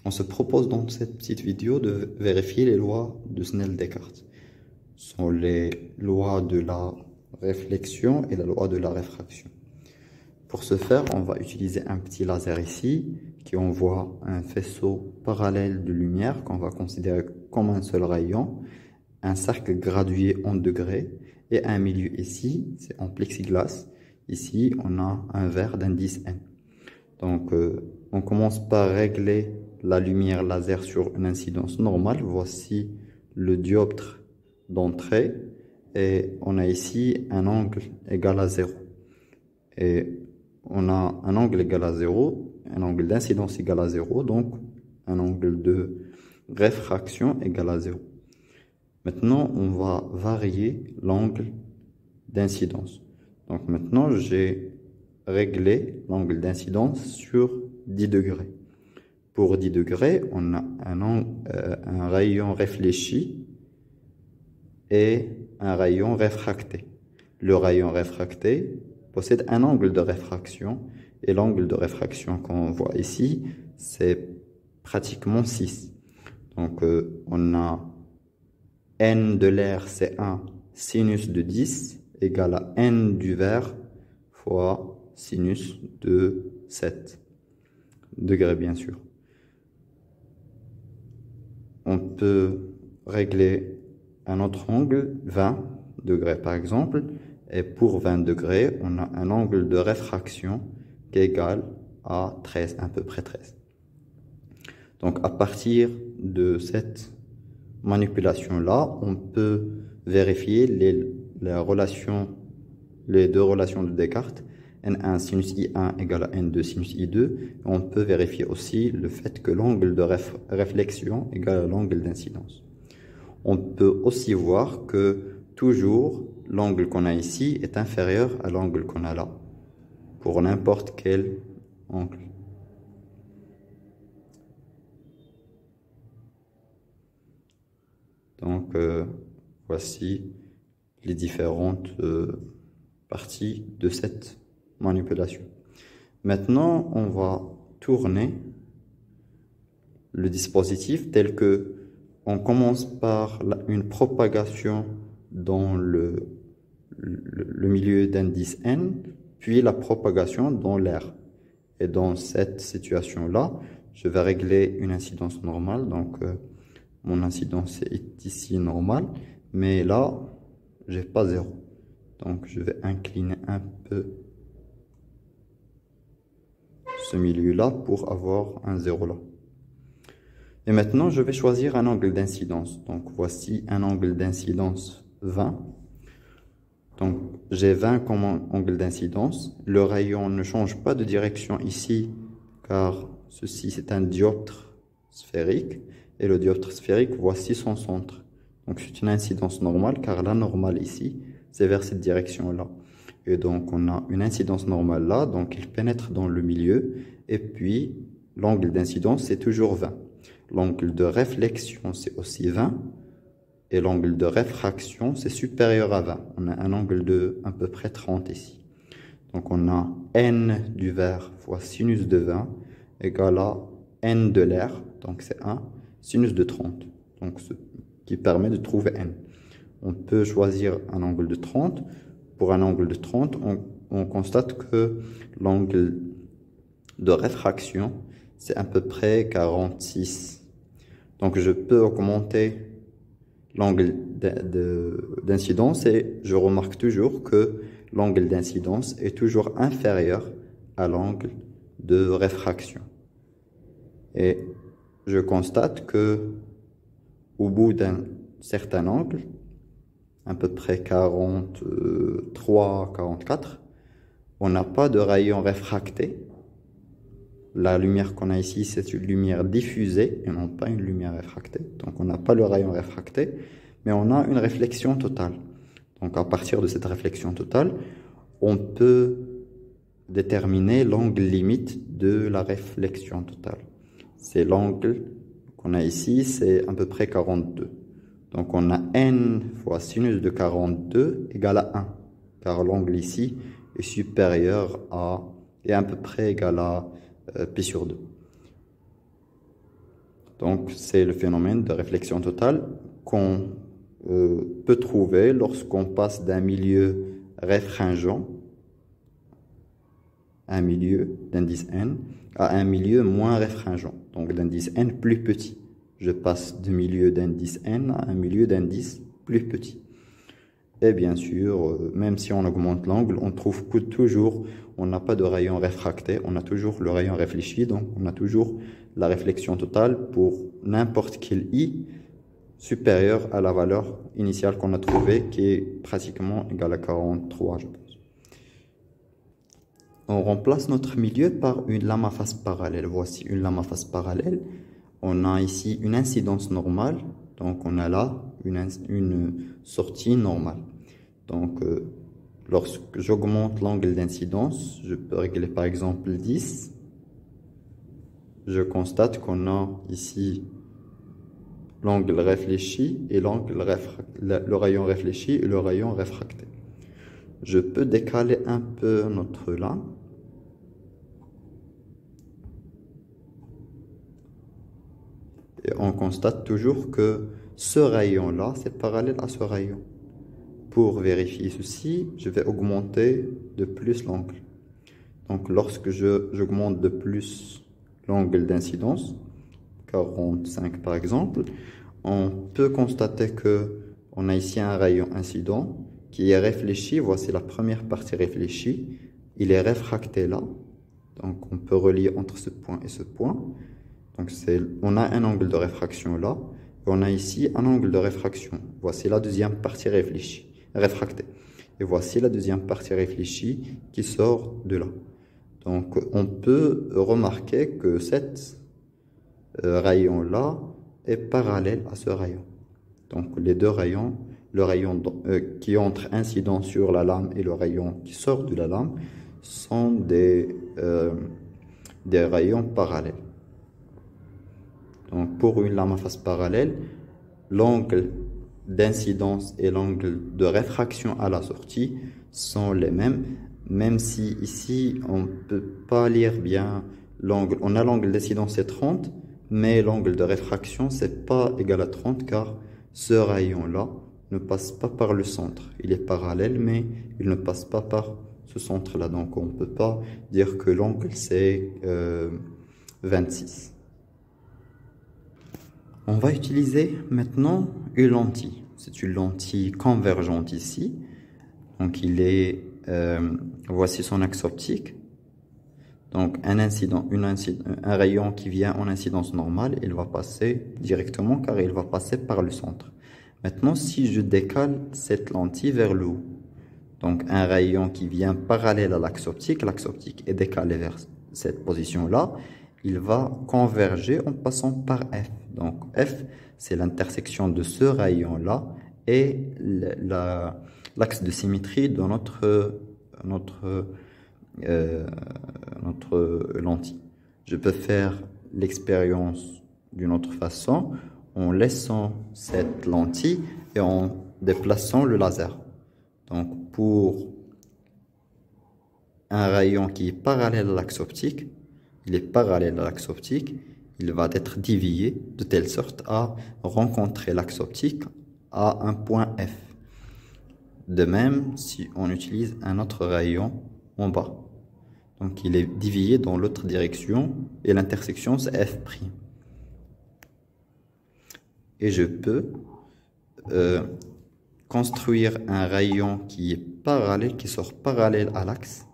On se propose dans cette petite vidéo de vérifier les lois de Snell-Descartes. Ce sont les lois de la réflexion et la loi de la réfraction. Pour ce faire, on va utiliser un petit laser ici qui envoie un faisceau parallèle de lumière qu'on va considérer comme un seul rayon, un cercle gradué en degrés et un milieu ici, c'est en plexiglas. Ici, on a un verre d'indice n. Donc, on commence par régler la lumière laser sur une incidence normale. Voici le dioptre d'entrée et on a ici un angle égal à 0. Et on a un angle égal à 0, un angle d'incidence égal à 0, donc un angle de réfraction égal à 0. Maintenant, on va varier l'angle d'incidence. Donc maintenant, j'ai réglé l'angle d'incidence sur 10 degrés. Pour 10 degrés, on a un rayon réfléchi et un rayon réfracté. Le rayon réfracté possède un angle de réfraction et l'angle de réfraction qu'on voit ici, c'est pratiquement 6. Donc on a n de l'air, c'est 1 sinus de 10 égale à n du verre fois sinus de 7 degrés, bien sûr. On peut régler un autre angle, 20 degrés par exemple, et pour 20 degrés, on a un angle de réfraction qui est égal à 13, à peu près 13. Donc à partir de cette manipulation-là, on peut vérifier les deux relations de Descartes, N1 sinus I1 égale à N2 sinus I2. On peut vérifier aussi le fait que l'angle de réflexion égale à l'angle d'incidence. On peut aussi voir que toujours l'angle qu'on a ici est inférieur à l'angle qu'on a là, pour n'importe quel angle. Donc, voici les différentes parties de cette manipulation. Maintenant, on va tourner le dispositif tel que on commence par une propagation dans le milieu d'indice n, puis la propagation dans l'air. Et dans cette situation-là, je vais régler une incidence normale. Donc, mon incidence est ici normale, mais là, j'ai pas 0. Donc, je vais incliner un peu ce milieu-là pour avoir un 0 là. Et maintenant, je vais choisir un angle d'incidence. Donc, voici un angle d'incidence 20. Donc, j'ai 20 comme angle d'incidence. Le rayon ne change pas de direction ici, car ceci, c'est un dioptre sphérique. Et le dioptre sphérique, voici son centre. Donc, c'est une incidence normale, car la normale ici, c'est vers cette direction-là. Et donc, on a une incidence normale là, donc il pénètre dans le milieu. Et puis, l'angle d'incidence, c'est toujours 20. L'angle de réflexion, c'est aussi 20. Et l'angle de réfraction, c'est supérieur à 20. On a un angle de à peu près 30 ici. Donc, on a n du verre fois sinus de 20 égale à n de l'air. Donc, c'est 1 sinus de 30. Donc, ce qui permet de trouver n. On peut choisir un angle de 30. Pour un angle de 30, on constate que l'angle de réfraction, c'est à peu près 46. Donc, je peux augmenter l'angle d'incidence et je remarque toujours que l'angle d'incidence est toujours inférieur à l'angle de réfraction. Et je constate que au bout d'un certain angle, à peu près 43, 44, on n'a pas de rayon réfracté. La lumière qu'on a ici, c'est une lumière diffusée et non pas une lumière réfractée. Donc, on n'a pas le rayon réfracté, mais on a une réflexion totale. Donc, à partir de cette réflexion totale, on peut déterminer l'angle limite de la réflexion totale. C'est l'angle qu'on a ici, c'est à peu près 42. Donc, on a n fois sinus de 42 égale à 1, car l'angle ici est supérieur à, et à peu près égal à pi sur 2. Donc, c'est le phénomène de réflexion totale qu'on peut trouver lorsqu'on passe d'un milieu réfringent, un milieu d'indice n, à un milieu moins réfringent, donc d'indice n plus petit. Je passe du milieu d'indice n à un milieu d'indice plus petit. Et bien sûr, même si on augmente l'angle, on trouve que toujours, on n'a pas de rayon réfracté, on a toujours le rayon réfléchi, donc on a toujours la réflexion totale pour n'importe quel i supérieur à la valeur initiale qu'on a trouvée, qui est pratiquement égale à 43, je pense. On remplace notre milieu par une lame à face parallèle. Voici une lame à face parallèle. On a ici une incidence normale, donc on a là une sortie normale. Donc, lorsque j'augmente l'angle d'incidence, je peux régler par exemple 10. Je constate qu'on a ici l'angle réfléchi et le rayon réfléchi et le rayon réfracté. Je peux décaler un peu notre lame. Et on constate toujours que ce rayon-là, c'est parallèle à ce rayon. Pour vérifier ceci, je vais augmenter de plus l'angle. Donc, lorsque j'augmente de plus l'angle d'incidence, 45 par exemple, on peut constater que on a ici un rayon incident qui est réfléchi. Voici la première partie réfléchie. Il est réfracté là. Donc, on peut relier entre ce point et ce point. Donc, on a un angle de réfraction là. Et on a ici un angle de réfraction. Voici la deuxième partie réfractée. Et voici la deuxième partie réfléchie qui sort de là. Donc, on peut remarquer que cet rayon-là est parallèle à ce rayon. Donc, les deux rayons, le rayon qui entre incident sur la lame et le rayon qui sort de la lame, sont des rayons parallèles. Donc, pour une lame à face parallèle, l'angle d'incidence et l'angle de réfraction à la sortie sont les mêmes, même si ici, on ne peut pas lire bien l'angle. On a l'angle d'incidence, c'est 30, mais l'angle de réfraction, c'est pas égal à 30, car ce rayon-là ne passe pas par le centre. Il est parallèle, mais il ne passe pas par ce centre-là. Donc, on ne peut pas dire que l'angle, c'est 26. On va utiliser maintenant une lentille. C'est une lentille convergente ici. Donc, voici son axe optique. Donc, un rayon qui vient en incidence normale, il va passer directement car il va passer par le centre. Maintenant, si je décale cette lentille vers le haut, donc un rayon qui vient parallèle à l'axe optique est décalé vers cette position-là, il va converger en passant par F. Donc, F, c'est l'intersection de ce rayon-là et l'axe de symétrie de notre lentille. Je peux faire l'expérience d'une autre façon en laissant cette lentille et en déplaçant le laser. Donc, pour un rayon qui est parallèle à l'axe optique, il va être dévié de telle sorte à rencontrer l'axe optique à un point F. De même, si on utilise un autre rayon en bas, donc il est dévié dans l'autre direction et l'intersection c'est F'. Et je peux construire un rayon qui est parallèle, qui sort parallèle à l'axe.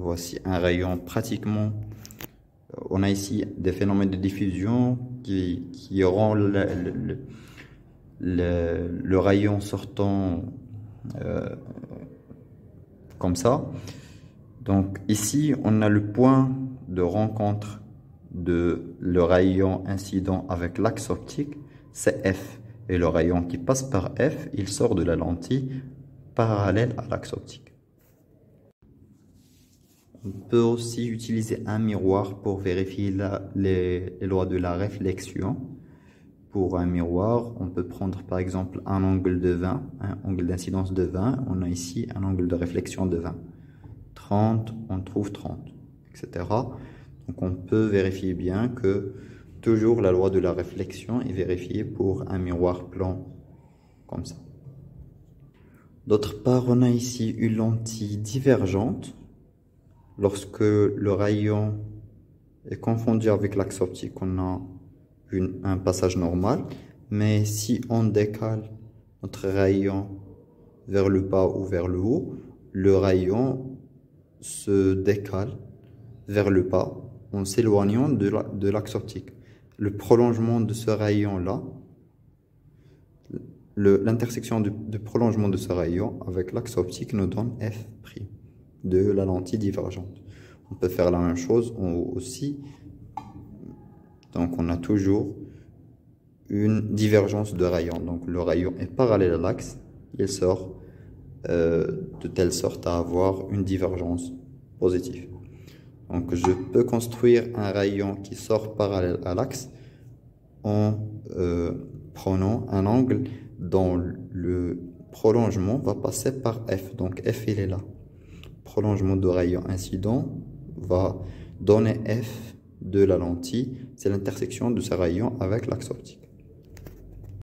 Voici un rayon pratiquement. On a ici des phénomènes de diffusion qui rend le rayon sortant comme ça. Donc ici, on a le point de rencontre de le rayon incident avec l'axe optique, c'est F. Et le rayon qui passe par F, il sort de la lentille parallèle à l'axe optique. On peut aussi utiliser un miroir pour vérifier les lois de la réflexion. Pour un miroir, on peut prendre par exemple un angle de 20, un angle d'incidence de 20. On a ici un angle de réflexion de 20. 30, on trouve 30, etc. Donc on peut vérifier bien que toujours la loi de la réflexion est vérifiée pour un miroir plan comme ça. D'autre part, on a ici une lentille divergente. Lorsque le rayon est confondu avec l'axe optique, on a un passage normal. Mais si on décale notre rayon vers le bas ou vers le haut, le rayon se décale vers le bas en s'éloignant de l'axe optique. Le prolongement de ce rayon-là, l'intersection du prolongement de ce rayon avec l'axe optique nous donne f' de la lentille divergente. On peut faire la même chose en haut aussi. Donc on a toujours une divergence de rayon. Donc le rayon est parallèle à l'axe, il sort de telle sorte à avoir une divergence positive. Donc je peux construire un rayon qui sort parallèle à l'axe en prenant un angle dont le prolongement va passer par F. Donc F il est là. Prolongement de rayon incident va donner F de la lentille. C'est l'intersection de ce rayon avec l'axe optique.